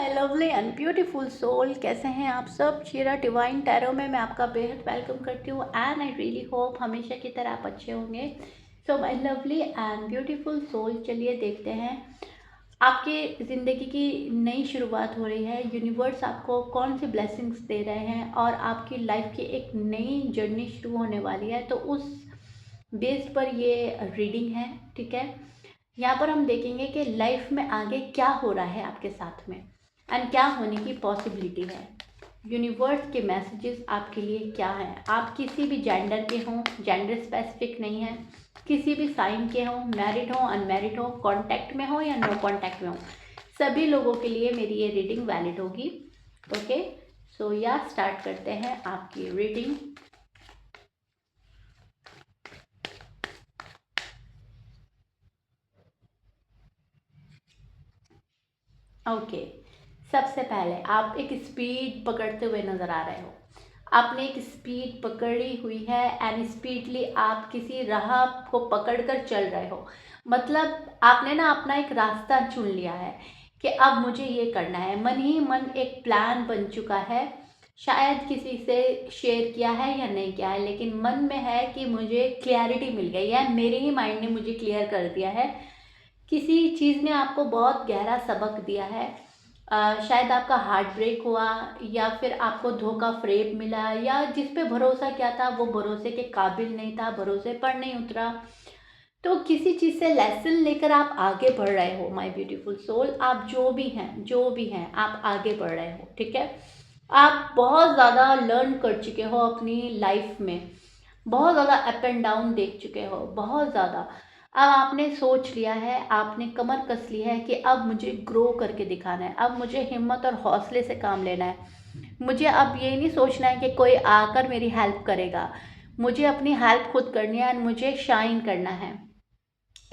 My lovely and beautiful soul, कैसे हैं आप सब। शीरा डिवाइन टैरो में मैं आपका बेहद वेलकम करती हूँ एंड आई रियली होप हमेशा की तरह आप अच्छे होंगे। So my lovely and beautiful soul, चलिए देखते हैं आपकी ज़िंदगी की नई शुरुआत हो रही है। यूनिवर्स आपको कौन सी ब्लेसिंग्स दे रहे हैं और आपकी लाइफ की एक नई जर्नी शुरू होने वाली है, तो उस बेस्ड पर ये रीडिंग है। ठीक है, यहाँ पर हम देखेंगे कि लाइफ में आगे क्या हो रहा है आपके साथ में एंड क्या होने की पॉसिबिलिटी है। यूनिवर्स के मैसेजेस आपके लिए क्या हैं। आप किसी भी जेंडर के हों, जेंडर स्पेसिफिक नहीं है, किसी भी साइन के हों, मैरिड हो अनमैरिड हो, कांटेक्ट में हो या नो कांटेक्ट में हो, सभी लोगों के लिए मेरी ये रीडिंग वैलिड होगी। ओके, सो या स्टार्ट करते हैं आपकी रीडिंग। ओके, सबसे पहले आप एक स्पीड पकड़ते हुए नज़र आ रहे हो। आपने एक स्पीड पकड़ी हुई है एंड स्पीडली आप किसी राह को पकड़कर चल रहे हो। मतलब आपने ना अपना एक रास्ता चुन लिया है कि अब मुझे ये करना है। मन ही मन एक प्लान बन चुका है। शायद किसी से शेयर किया है या नहीं किया है, लेकिन मन में है कि मुझे क्लैरिटी मिल गई है, मेरे ही माइंड ने मुझे क्लियर कर दिया है। किसी चीज़ ने आपको बहुत गहरा सबक दिया है। शायद आपका हार्ट ब्रेक हुआ या फिर आपको धोखा फ्रेब मिला, या जिस पे भरोसा किया था वो भरोसे के काबिल नहीं था, भरोसे पर नहीं उतरा। तो किसी चीज़ से लेसन लेकर आप आगे बढ़ रहे हो माय ब्यूटीफुल सोल। आप जो भी हैं आप आगे बढ़ रहे हो। ठीक है, आप बहुत ज़्यादा लर्न कर चुके हो अपनी लाइफ में, बहुत ज़्यादा अप एंड डाउन देख चुके हो, बहुत ज़्यादा। अब आपने सोच लिया है, आपने कमर कस ली है कि अब मुझे ग्रो करके दिखाना है, अब मुझे हिम्मत और हौसले से काम लेना है। मुझे अब ये नहीं सोचना है कि कोई आकर मेरी हेल्प करेगा, मुझे अपनी हेल्प खुद करनी है और मुझे शाइन करना है।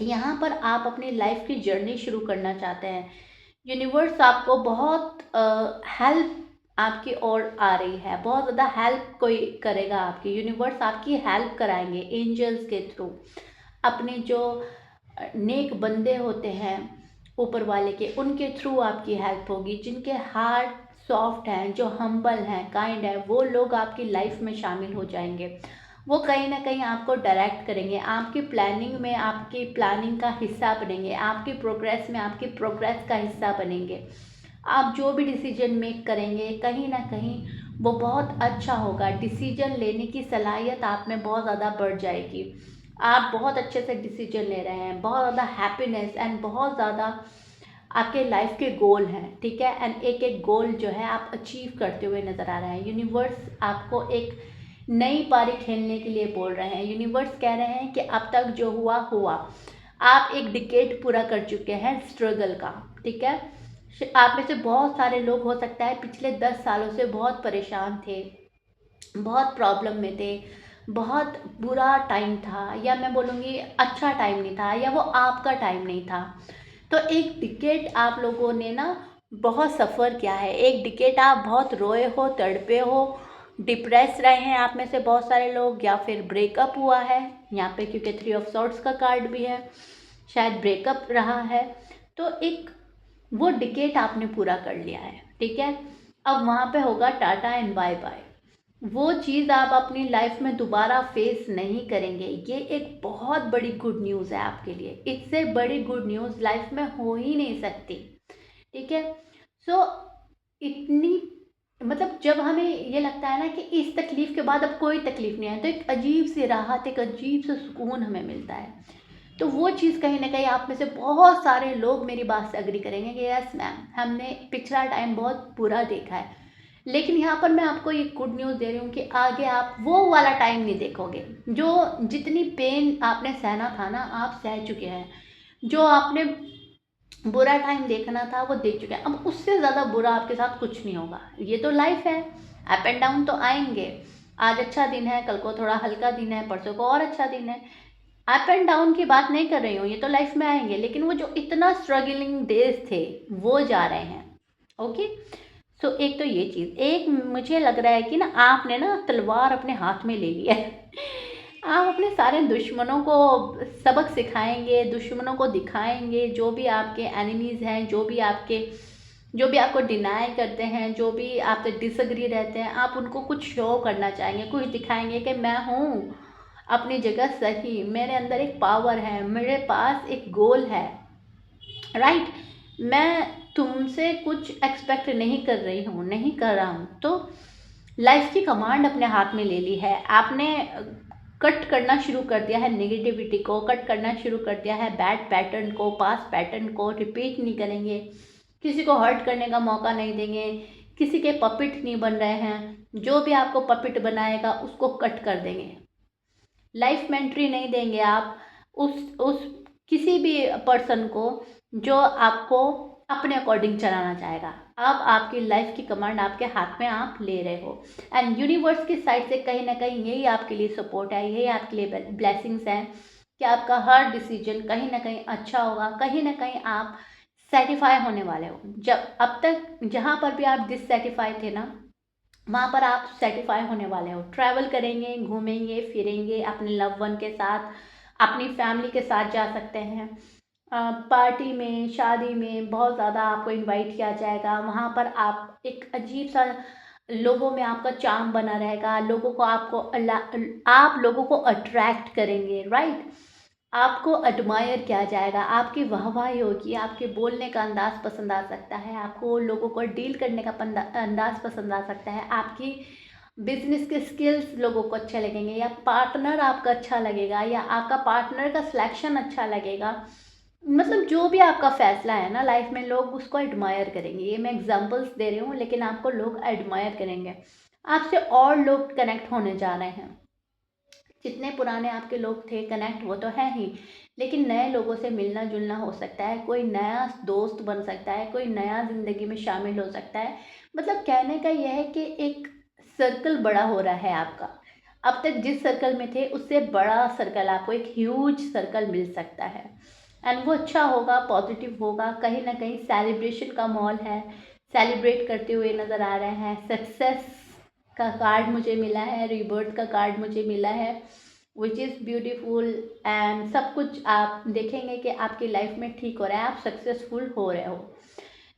यहाँ पर आप अपनी लाइफ की जर्नी शुरू करना चाहते हैं। यूनिवर्स आपको बहुत हेल्प आपकी ओर आ रही है, बहुत ज़्यादा हेल्प कोई करेगा आपकी। यूनिवर्स आपकी हेल्प कराएंगे एंजल्स के थ्रू। अपने जो नेक बंदे होते हैं ऊपर वाले के, उनके थ्रू आपकी हेल्प होगी। जिनके हार्ट सॉफ्ट हैं, जो हम्बल हैं, काइंड है, वो लोग आपकी लाइफ में शामिल हो जाएंगे। वो कहीं ना कहीं आपको डायरेक्ट करेंगे, आपकी प्लानिंग में आपकी प्लानिंग का हिस्सा बनेंगे, आपकी प्रोग्रेस में आपकी प्रोग्रेस का हिस्सा बनेंगे। आप जो भी डिसीजन मेक करेंगे कहीं ना कहीं वो बहुत अच्छा होगा। डिसीजन लेने की सलाहियत आप में बहुत ज़्यादा बढ़ जाएगी। आप बहुत अच्छे से डिसीजन ले रहे हैं, बहुत ज़्यादा हैप्पीनेस एंड बहुत ज़्यादा आपके लाइफ के गोल हैं। ठीक है, एंड एक एक गोल जो है आप अचीव करते हुए नज़र आ रहे हैं। यूनिवर्स आपको एक नई पारी खेलने के लिए बोल रहे हैं। यूनिवर्स कह रहे हैं कि अब तक जो हुआ हुआ, आप एक डिकेड पूरा कर चुके हैं स्ट्रगल का। ठीक है, आप में से बहुत सारे लोग हो सकता है पिछले 10 सालों से बहुत परेशान थे, बहुत प्रॉब्लम में थे, बहुत बुरा टाइम था, या मैं बोलूँगी अच्छा टाइम नहीं था, या वो आपका टाइम नहीं था। तो एक डिकेड आप लोगों ने ना बहुत सफ़र किया है। एक डिकेड आप बहुत रोए हो, तड़पे हो, डिप्रेस रहे हैं आप में से बहुत सारे लोग, या फिर ब्रेकअप हुआ है यहाँ पे, क्योंकि 3 ऑफ सॉर्ड्स का कार्ड भी है, शायद ब्रेकअप रहा है। तो एक वो डिकेट आपने पूरा कर लिया है। ठीक है, अब वहाँ पे होगा टाटा एंड बाय बाय। वो चीज़ आप अपनी लाइफ में दोबारा फेस नहीं करेंगे। ये एक बहुत बड़ी गुड न्यूज़ है आपके लिए। इससे बड़ी गुड न्यूज़ लाइफ में हो ही नहीं सकती। ठीक है, सो इतनी, मतलब जब हमें ये लगता है ना कि इस तकलीफ़ के बाद अब कोई तकलीफ़ नहीं है, तो एक अजीब सी राहत, एक अजीब सा सुकून हमें मिलता है। तो वो चीज़ कहीं ना कहीं आप में से बहुत सारे लोग मेरी बात से एग्री करेंगे कि यस मैम, हमने पिछला टाइम बहुत बुरा देखा है, लेकिन यहाँ पर मैं आपको ये गुड न्यूज़ दे रही हूँ कि आगे आप वो वाला टाइम नहीं देखोगे। जो जितनी पेन आपने सहना था ना, आप सह चुके हैं। जो आपने बुरा टाइम देखना था वो देख चुके हैं। अब उससे ज़्यादा बुरा आपके साथ कुछ नहीं होगा। ये तो लाइफ है, अप एंड डाउन तो आएंगे। आज अच्छा दिन है, कल को थोड़ा हल्का दिन है, परसों को और अच्छा दिन है। अप एंड डाउन की बात नहीं कर रही हूँ, ये तो लाइफ में आएंगे, लेकिन वो जो इतना स्ट्रगलिंग डेज थे वो जा रहे हैं। ओके, सो एक तो ये चीज़, एक मुझे लग रहा है कि ना आपने ना तलवार अपने हाथ में ले लिया है। आप अपने सारे दुश्मनों को सबक सिखाएंगे, दुश्मनों को दिखाएंगे, जो भी आपके एनिमीज़ हैं, जो भी आपके जो भी आपको डिनाई करते हैं, जो भी आपसे डिसएग्री रहते हैं, आप उनको कुछ शो करना चाहेंगे, कुछ दिखाएंगे कि मैं हूँ अपनी जगह सही, मेरे अंदर एक पावर है, मेरे पास एक गोल है, राइट। मैं तुमसे कुछ एक्सपेक्ट नहीं कर रही हूँ, नहीं कर रहा हूँ। तो लाइफ की कमांड अपने हाथ में ले ली है आपने। कट करना शुरू कर दिया है नेगेटिविटी को, कट करना शुरू कर दिया है बैड पैटर्न को, पास्ट पैटर्न को रिपीट नहीं करेंगे, किसी को हर्ट करने का मौका नहीं देंगे, किसी के पपिट नहीं बन रहे हैं। जो भी आपको पपिट बनाएगा उसको कट कर देंगे। लाइफ में एंट्री नहीं देंगे आप उस किसी भी पर्सन को जो आपको अपने अकॉर्डिंग चलाना चाहेगा। अब आपकी लाइफ की कमांड आपके हाथ में आप ले रहे हो, एंड यूनिवर्स की साइड से कहीं ना कहीं यही आपके लिए सपोर्ट है, यही आपके लिए ब्लेसिंग्स हैं कि आपका हर डिसीजन कहीं ना कहीं अच्छा होगा, कहीं ना कहीं आप सेटिस्फाई होने वाले हो। जब अब तक जहाँ पर भी आप डिससेटिस्फाई थे ना, वहाँ पर आप सेटिस्फाई होने वाले हो। ट्रैवल करेंगे, घूमेंगे फिरेंगे अपने लव वन के साथ, अपनी फैमिली के साथ जा सकते हैं। पार्टी में, शादी में बहुत ज़्यादा आपको इनवाइट किया जाएगा। वहाँ पर आप एक अजीब सा, लोगों में आपका चार्म बना रहेगा, लोगों को आप लोगों को अट्रैक्ट करेंगे, राइट। आपको एडमायर किया जाएगा, आपकी वाहवाही होगी, आपके बोलने का अंदाज़ पसंद आ सकता है, आपको लोगों को डील करने का अंदाज़ पसंद आ सकता है, आपकी बिज़नेस के स्किल्स लोगों को अच्छे लगेंगे, या पार्टनर आपका अच्छा लगेगा, या आपका पार्टनर का सिलेक्शन अच्छा लगेगा। मतलब जो भी आपका फ़ैसला है ना लाइफ में, लोग उसको एडमायर करेंगे। ये मैं एग्ज़ाम्पल्स दे रही हूँ, लेकिन आपको लोग एडमायर करेंगे। आपसे और लोग कनेक्ट होने जा रहे हैं। जितने पुराने आपके लोग थे कनेक्ट वो तो है ही, लेकिन नए लोगों से मिलना जुलना हो सकता है, कोई नया दोस्त बन सकता है, कोई नया ज़िंदगी में शामिल हो सकता है। मतलब कहने का यह है कि एक सर्कल बड़ा हो रहा है आपका। अब तक जिस सर्कल में थे उससे बड़ा सर्कल, आपको एक ह्यूज सर्कल मिल सकता है, एंड वो अच्छा होगा, पॉजिटिव होगा। कहीं ना कहीं सेलिब्रेशन का माहौल है, सेलिब्रेट करते हुए नज़र आ रहे हैं। सक्सेस का कार्ड मुझे मिला है, रीबर्थ का कार्ड मुझे मिला है, विच इज़ ब्यूटीफुल। एंड सब कुछ आप देखेंगे कि आपकी लाइफ में ठीक हो रहा है, आप सक्सेसफुल हो रहे हो।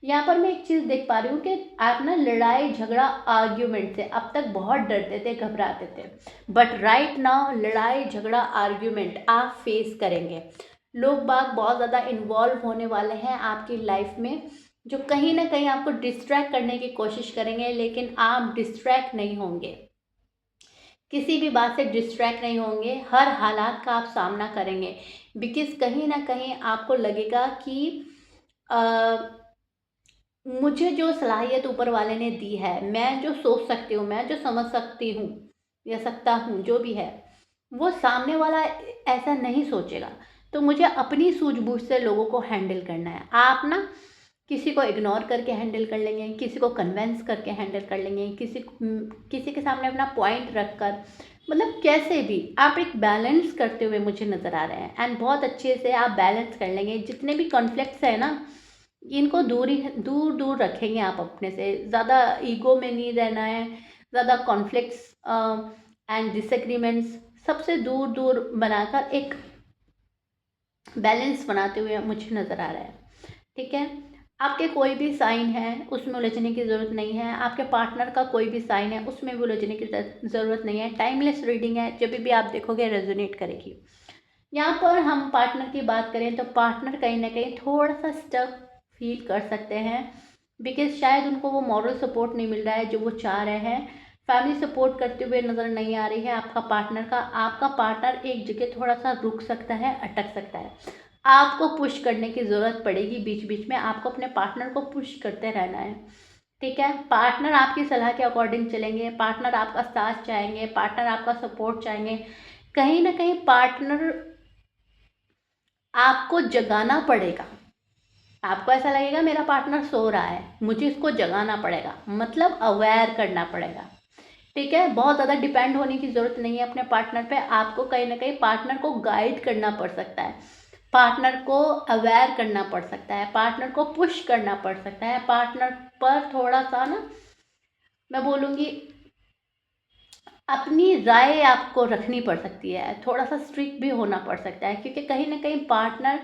यहाँ पर मैं एक चीज़ देख पा रही हूँ कि आप ना लड़ाई झगड़ा आर्ग्यूमेंट से अब तक बहुत डरते थे, घबराते थे, बट राइट नाउ लड़ाई झगड़ा आर्ग्यूमेंट आप फेस करेंगे। लोग बाग बहुत ज़्यादा इन्वॉल्व होने वाले हैं आपकी लाइफ में, जो कहीं ना कहीं आपको डिस्ट्रैक्ट करने की कोशिश करेंगे, लेकिन आप डिस्ट्रैक्ट नहीं होंगे, किसी भी बात से डिस्ट्रैक्ट नहीं होंगे, हर हालात का आप सामना करेंगे। बिकॉज कहीं ना कहीं आपको लगेगा कि मुझे जो सलाहियत ऊपर वाले ने दी है, मैं जो सोच सकती हूँ, मैं जो समझ सकती हूँ या सकता हूँ, जो भी है वो सामने वाला ऐसा नहीं सोचेगा। तो मुझे अपनी सूझबूझ से लोगों को हैंडल करना है। आप ना किसी को इग्नोर करके हैंडल कर लेंगे, किसी को कन्वेंस करके हैंडल कर लेंगे, किसी के सामने अपना पॉइंट रख कर, मतलब कैसे भी आप एक बैलेंस करते हुए मुझे नज़र आ रहे हैं, एंड बहुत अच्छे से आप बैलेंस कर लेंगे। जितने भी कॉन्फ्लिक्ट्स है ना, इनको दूर दूर रखेंगे आप अपने से। ज़्यादा ईगो में नहीं रहना है, ज़्यादा कॉन्फ्लिक्ट्स एंड डिसएग्रीमेंट्स सबसे दूर दूर बनाकर एक बैलेंस बनाते हुए मुझे नज़र आ रहा है, ठीक है। आपके कोई भी साइन है उसमें उलझने की ज़रूरत नहीं है, आपके पार्टनर का कोई भी साइन है उसमें भी उलझने की ज़रूरत नहीं है। टाइमलेस रीडिंग है, जब भी आप देखोगे रेजोनेट करेगी। यहाँ पर हम पार्टनर की बात करें तो पार्टनर कहीं ना कहीं थोड़ा सा स्टक फील कर सकते हैं, बिकॉज शायद उनको वो मॉरल सपोर्ट नहीं मिल रहा है जो वो चाह रहे हैं। फैमिली सपोर्ट करते हुए नज़र नहीं आ रही है आपका पार्टनर एक जगह थोड़ा सा रुक सकता है, अटक सकता है। आपको पुश करने की ज़रूरत पड़ेगी, बीच बीच में आपको अपने पार्टनर को पुश करते रहना है, ठीक है। पार्टनर आपकी सलाह के अकॉर्डिंग चलेंगे, पार्टनर आपका साथ चाहेंगे, पार्टनर आपका सपोर्ट चाहेंगे। कहीं ना कहीं पार्टनर आपको जगाना पड़ेगा। आपको ऐसा लगेगा मेरा पार्टनर सो रहा है, मुझे इसको जगाना पड़ेगा, मतलब अवेयर करना पड़ेगा, ठीक है। बहुत ज़्यादा डिपेंड होने की ज़रूरत नहीं है अपने पार्टनर पे। आपको कहीं ना कहीं पार्टनर को गाइड करना पड़ सकता है, पार्टनर को अवेयर करना पड़ सकता है, पार्टनर को पुश करना पड़ सकता है, पार्टनर पर थोड़ा सा ना, मैं बोलूँगी अपनी राय आपको रखनी पड़ सकती है, थोड़ा सा स्ट्रिक्ट भी होना पड़ सकता है, क्योंकि कहीं ना कहीं पार्टनर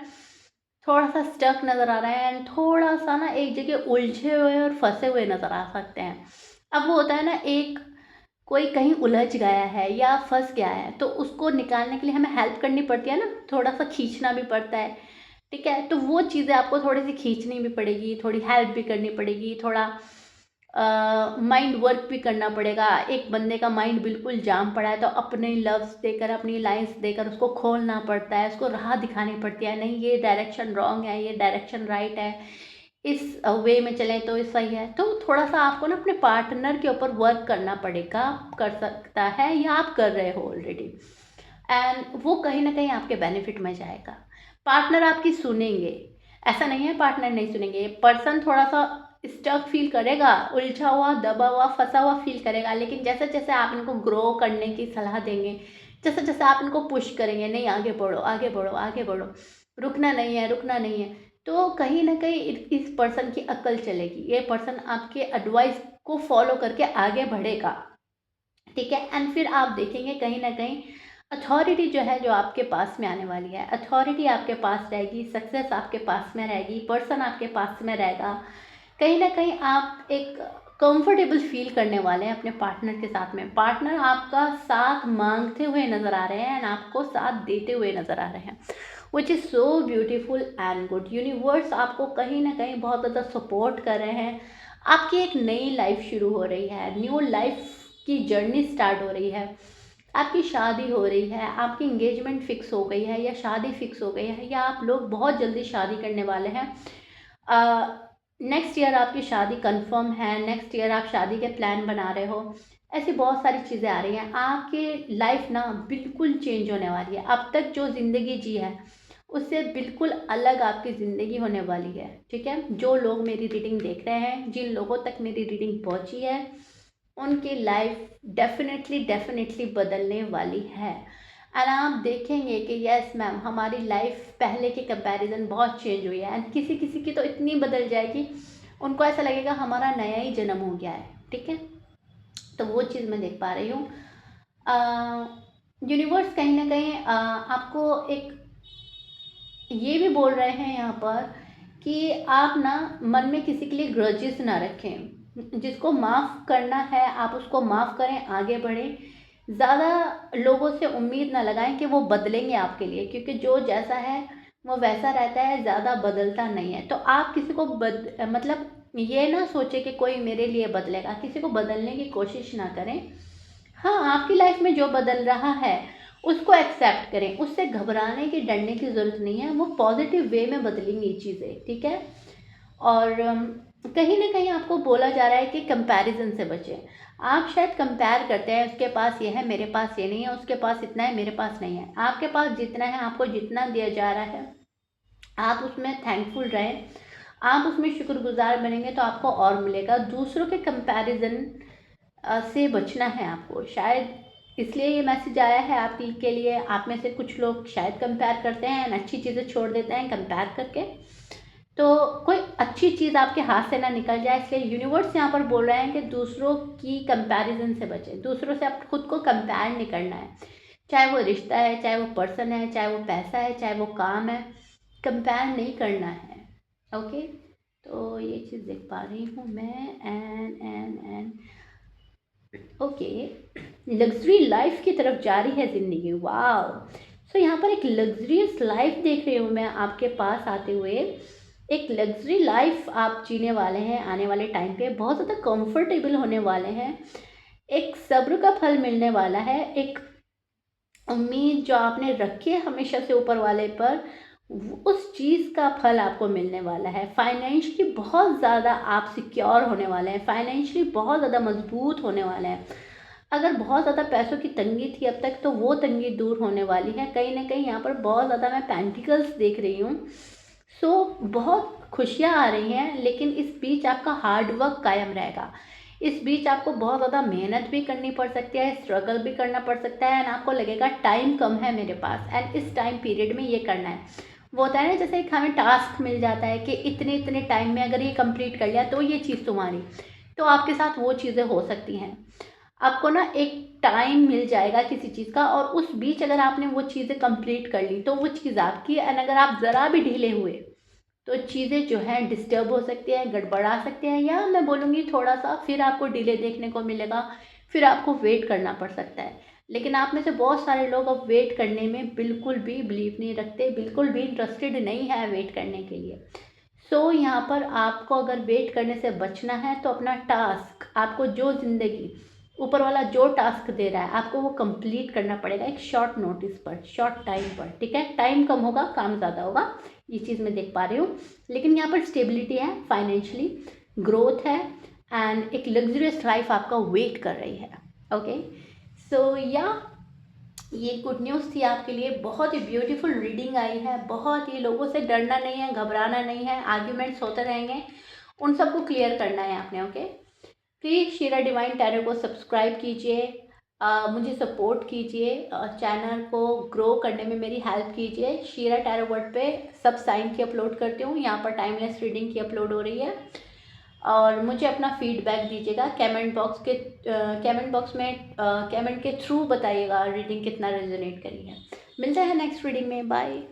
थोड़ा-सा स्टक नज़र आ रहा है एंड थोड़ा-सा ना एक जगह उलझे हुए और फँसे हुए नज़र आ सकते हैं। अब वो होता है ना, एक कोई कहीं उलझ गया है या फँस गया है, तो उसको निकालने के लिए हमें हेल्प करनी पड़ती है ना, थोड़ा-सा खींचना भी पड़ता है, ठीक है? तो वो चीज़ें आपको थोड़ी-सी खींचनी भी पड़ेगी, थोड़ी हेल्प भी करनी पड़ेगी, थोड़ा माइंड वर्क भी करना पड़ेगा। एक बंदे का माइंड बिल्कुल जाम पड़ा है, तो अपने लफ्ज़ देकर, अपनी लाइन्स देकर उसको खोलना पड़ता है, उसको राह दिखानी पड़ती है, नहीं ये डायरेक्शन रॉन्ग है, ये डायरेक्शन राइट है, इस वे में चलें तो ये सही है। तो थोड़ा-सा आपको ना अपने पार्टनर के ऊपर वर्क करना पड़ेगा, कर सकता है या आप कर रहे हो ऑलरेडी, एंड वो कहीं न कहीं आपके बेनिफिट में जाएगा। पार्टनर आपकी सुनेंगे, ऐसा नहीं है पार्टनर नहीं सुनेंगे, पर्सन थोड़ा-सा स्टक फ़ील करेगा, उलझा हुआ, दबा हुआ, फँसा हुआ फ़ील करेगा, लेकिन जैसे-जैसे आप इनको ग्रो करने की सलाह देंगे, जैसे-जैसे आप इनको पुश करेंगे, नहीं आगे बढ़ो, आगे बढ़ो, आगे बढ़ो, रुकना नहीं है, रुकना नहीं है, तो कहीं न कहीं इस पर्सन की अक्ल चलेगी। ये पर्सन आपके एडवाइस को फ़ॉलो करके आगे बढ़ेगा, ठीक है? एंड फिर आप देखेंगे कहीं न कहीं अथॉरिटी जो है जो आपके पास में आने वाली है, अथॉरिटी आपके पास रहेगी, सक्सेस आपके पास में रहेगी, पर्सन आपके पास में रहेगा। कहीं न कहीं आप एक कंफर्टेबल फ़ील करने वाले हैं अपने पार्टनर के साथ में। पार्टनर आपका साथ माँगते हुए नज़र आ रहे हैं एंड आपको साथ देते हुए नज़र आ रहे हैं, which is so beautiful and good. Universe आपको कहीं न कहीं बहुत ज़्यादा सपोर्ट कर रहे हैं। आपकी एक नई लाइफ़ शुरू हो रही है, न्यू लाइफ़ की जर्नी स्टार्ट हो रही है। आपकी शादी हो रही है, आपकी एंगेजमेंट फ़िक्स हो गई है या शादी फ़िक्स हो गई है, या आप लोग बहुत जल्दी शादी करने वाले हैं। नेक्स्ट ईयर आपकी शादी कंफर्म है, नेक्स्ट ईयर आप शादी के प्लान बना रहे हो। ऐसी बहुत सारी चीज़ें आ रही हैं। आपकी लाइफ़ ना बिल्कुल चेंज होने वाली है। अब तक जो ज़िंदगी जी है, उससे बिल्कुल अलग आपकी ज़िंदगी होने वाली है, ठीक है? जो लोग मेरी रीडिंग देख रहे हैं, जिन लोगों तक मेरी रीडिंग पहुँची है, उनकी लाइफ़ डेफ़िनेटली, डेफ़िनेटली बदलने वाली है। एंड आप देखेंगे कि यस मैम, हमारी लाइफ पहले के कंपैरिजन बहुत चेंज हुई है, एंड किसी किसी की तो इतनी बदल जाएगी, उनको ऐसा लगेगा हमारा नया ही जन्म हो गया है, ठीक है? तो वो चीज़ मैं देख पा रही हूँ। यूनिवर्स कहीं ना कहीं आपको एक ये भी बोल रहे हैं यहाँ पर कि आप ना मन में किसी के लिए ग्रजेस ना रखें, जिसको माफ़ करना है आप उसको माफ़ करें, आगे बढ़ें। ज़्यादा लोगों से उम्मीद ना लगाएं कि वो बदलेंगे आपके लिए, क्योंकि जो जैसा है वो वैसा रहता है, ज़्यादा बदलता नहीं है। तो आप किसी को मतलब ये ना सोचे कि कोई मेरे लिए बदलेगा, किसी को बदलने की कोशिश ना करें। हाँ, आपकी लाइफ में जो बदल रहा है उसको एक्सेप्ट करें, उससे घबराने की, डरने की ज़रूरत नहीं है, वो पॉजिटिव वे में बदलेंगी चीज़ें, ठीक है? और कहीं न कहीं आपको बोला जा रहा है कि कंपैरिज़न से बचें। आप शायद कंपेयर करते हैं, उसके पास ये है, मेरे पास ये नहीं है, उसके पास इतना है, मेरे पास नहीं है। आपके पास जितना है, आपको जितना दिया जा रहा है, आप उसमें थैंकफुल रहें, आप उसमें शुक्रगुज़ार बनेंगे तो आपको और मिलेगा। दूसरों के कंपैरिज़न से बचना है आपको। शायद इसलिए ये मैसेज आया है आपके के लिए। आप में से कुछ लोग शायद कंपेयर करते हैं एंड अच्छी चीज़ें छोड़ देते हैं कंपेयर करके। तो कोई अच्छी चीज़ आपके हाथ से ना निकल जाए, इसलिए यूनिवर्स यहाँ पर बोल रहे हैं कि दूसरों की कंपैरिजन से बचें। दूसरों से आप खुद को कंपेयर नहीं करना है, चाहे वो रिश्ता है, चाहे वो पर्सन है, चाहे वो पैसा है, चाहे वो काम है, कंपेयर नहीं करना है। ओके, तो ये चीज़ देख पा रही हूँ मैं। एन ओके, लग्जरी लाइफ की तरफ जा रही है ज़िंदगी, वाह। सो यहाँ पर एक लग्जरियस लाइफ देख रही हूँ मैं आपके पास आते हुए। एक लग्जरी लाइफ आप जीने वाले हैं आने वाले टाइम पे, बहुत ज़्यादा कंफर्टेबल होने वाले हैं। एक सब्र का फल मिलने वाला है, एक उम्मीद जो आपने रखी है हमेशा से ऊपर वाले पर, उस चीज़ का फल आपको मिलने वाला है। फाइनेंशियली बहुत ज़्यादा आप सिक्योर होने वाले हैं, फाइनेंशियली बहुत ज़्यादा मजबूत होने वाले हैं। अगर बहुत ज़्यादा पैसों की तंगी थी अब तक, तो वो तंगी दूर होने वाली है। कहीं ना कहीं यहाँ पर बहुत ज़्यादा मैं पेंटिकल्स देख रही हूँ। सो बहुत खुशियाँ आ रही हैं, लेकिन इस बीच आपका हार्ड वर्क कायम रहेगा। इस बीच आपको बहुत ज़्यादा मेहनत भी करनी पड़ सकती है, स्ट्रगल भी करना पड़ सकता है, एंड आपको लगेगा टाइम कम है मेरे पास एंड इस टाइम पीरियड में ये करना है। वो होता है ना, जैसे एक हमें टास्क मिल जाता है कि इतने इतने टाइम में अगर ये कंप्लीट कर लिया तो ये चीज़ तुम्हारी। तो आपके साथ वो चीज़ें हो सकती हैं। आपको ना एक टाइम मिल जाएगा किसी चीज़ का, और उस बीच अगर आपने वो चीज़ें कंप्लीट कर ली तो वो चीज़ आपकी। एंड अगर आप ज़रा भी ढीले हुए तो चीज़ें जो हैं डिस्टर्ब हो सकती हैं, गड़बड़ा सकते हैं, या मैं बोलूँगी थोड़ा-सा फिर आपको डिले देखने को मिलेगा, फिर आपको वेट करना पड़ सकता है। लेकिन आप में से बहुत सारे लोग अब वेट करने में बिल्कुल भी बिलीव नहीं रखते, बिल्कुल भी इंटरेस्टेड नहीं है वेट करने के लिए। सो यहाँ पर आपको अगर वेट करने से बचना है तो अपना टास्क, आपको जो ज़िंदगी ऊपर वाला जो टास्क दे रहा है आपको वो कंप्लीट करना पड़ेगा एक शॉर्ट नोटिस पर, शॉर्ट टाइम पर, ठीक है। टाइम कम होगा, काम ज़्यादा होगा, ये चीज़ मैं देख पा रही हूँ। लेकिन यहाँ पर स्टेबिलिटी है, फाइनेंशियली ग्रोथ है, एंड एक लग्जरियस लाइफ आपका वेट कर रही है। ओके, सो या ये गुड न्यूज़ थी आपके लिए। बहुत ही ब्यूटीफुल रीडिंग आई है, बहुत ही, लोगों से डरना नहीं है, घबराना नहीं है, आर्ग्यूमेंट्स होते रहेंगे, उन सबको क्लियर करना है आपने। ओके, प्लीज़ शीरा डिवाइन टैरो को सब्सक्राइब कीजिए, मुझे सपोर्ट कीजिए, चैनल को ग्रो करने में मेरी हेल्प कीजिए। शीरा टैरो वर्ड पे सब साइन की अपलोड करती हूँ, यहाँ पर टाइमलेस रीडिंग की अपलोड हो रही है। और मुझे अपना फीडबैक दीजिएगा कमेंट बॉक्स में, कमेंट के थ्रू बताइएगा रीडिंग कितना रेजोनेट करी है। मिलते हैं नेक्स्ट रीडिंग में, बाय।